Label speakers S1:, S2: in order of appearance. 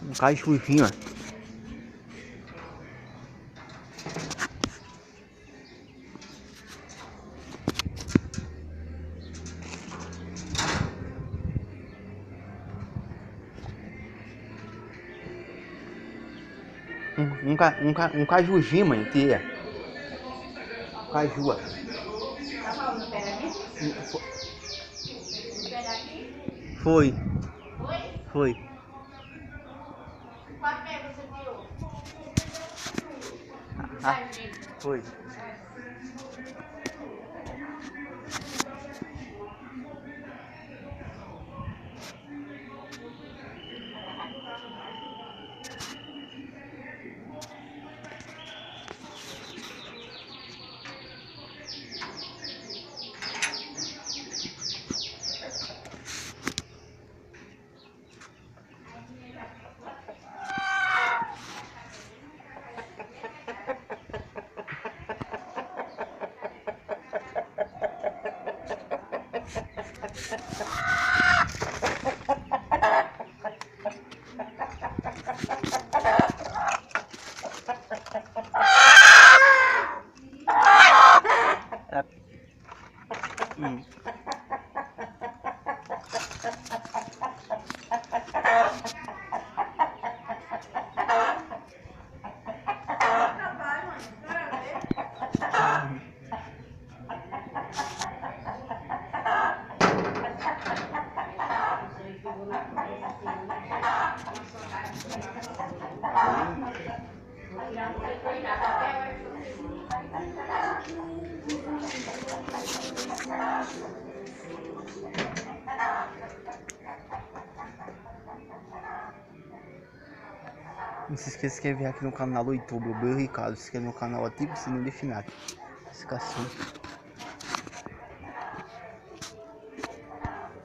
S1: Um cajuzinho, ó. Um cajuzinho, mãe, que é? Caju, ó.
S2: Tá falando no pé daqui? No pé daqui?
S1: Foi.
S2: Foi?
S1: Foi.
S2: Qual pé você tirou?
S1: Ah,
S2: Da gente.
S1: foi. Hum. Não se esqueça de se inscrever aqui no canal do YouTube, Obreiro Ricardo. Se inscreve no canal, ativa o sininho de final. Notificação.